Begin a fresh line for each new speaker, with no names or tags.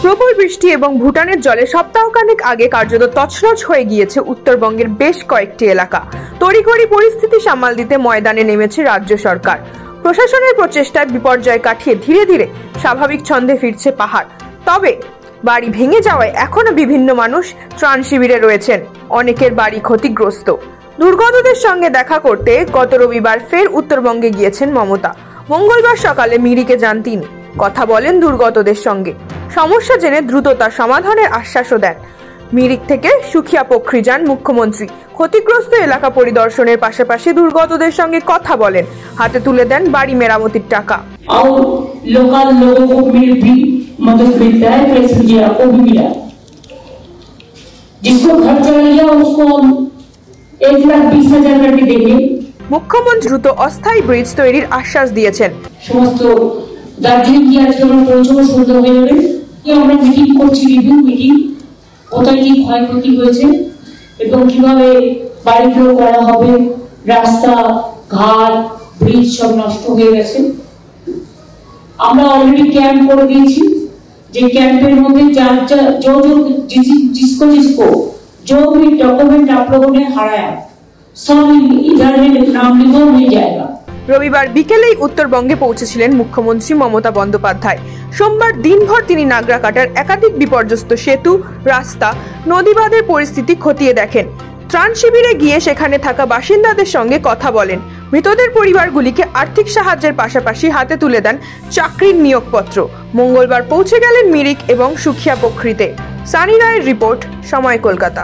প্রবল বৃষ্টি এবং ভুটানের জলে সপ্তাহখানেক আগে কার্যত তছনছ হয়ে গিয়েছে উত্তরবঙ্গের বেশ কয়েকটি এলাকা। তড়িঘড়ি পরিস্থিতি সামাল দিতে ময়দানে নেমেছে রাজ্য সরকার। প্রশাসনের প্রচেষ্টায় বিপর্যয় কাটিয়ে ধীরে ধীরে স্বাভাবিক ছন্দে ফিরছে পাহাড়। তবে বাড়ি ভেঙে যাওয়ায় এখনো বিভিন্ন মানুষ ত্রাণ শিবিরে রয়েছেন, অনেকের বাড়ি ক্ষতিগ্রস্ত। দুর্গতদের সঙ্গে দেখা করতে গত রবিবার ফের উত্তরবঙ্গে গিয়েছেন মমতা। মঙ্গলবার সকালে মিরিকে যান তিনি, কথা বলেন দুর্গতদের সঙ্গে, সমস্যা জেনে দ্রুত তার সমাধানের আশ্বাসও দেন। মিরিক থেকে সুখিয়া পোখরি যান মুখ্যমন্ত্রী। ক্ষতিগ্রস্ত এলাকা পরিদর্শনের পাশাপাশি দুর্গতদের সঙ্গে কথা বলেন, হাতে তুলে দেন বাড়ি মেরামতির টাকা।
लोकल लोगों को भी मदद मिलता है, पैसेंजर को भी मिला। जिसको घर चला गया उसको 1,20,000 करके देंगे।
মুখ্যমন্ত্রী দ্রুত অস্থায়ী ব্রিজ তৈরির আশ্বাস দিয়েছেন।
সমস্ত দার্জিলিং কি আজকে আমরা পৌঁছাবো সন্ধ্যা হয়ে যাবে। আমরা মিটিং করছি, রিভিউ মিটিং, কোথায় কি ক্ষয়ক্ষতি হয়েছে এবং কিভাবে বাড়িগুলো করা হবে। রাস্তা ঘাট ব্রিজ সব নষ্ট হয়ে গেছে। আমরা অলরেडी कैंप कर दिए, जे कैंपर मध्य जिसको जो भी डॉक्यूमेंट आप लोगों ने हराया सब इधर नाम लिखो मिल जाएगा।
রবিবার বিকেলেই উত্তরবঙ্গে পৌঁছেছিলেন মুখ্যমন্ত্রী মমতা বন্দ্যোপাধ্যায়। সোমবার দিনভর তিনি নাগরাকাটার একাধিক বিপর্যস্ত সেতু, রাস্তা, নদীবাঁধের পরিস্থিতি খতিয়ে দেখেন। ত্রাণ শিবিরে গিয়ে সেখানে থাকা বাসিন্দাদের সঙ্গে কথা বলেন। মৃতদের পরিবারগুলিকে আর্থিক সাহায্যের পাশাপাশি হাতে তুলে দেন চাকরির নিয়োগপত্র। মঙ্গলবার পৌঁছে গেলেন মিরিক এবং সুখিয়া পোখরিতে। সানি রায়ের রিপোর্ট, সময়, কলকাতা।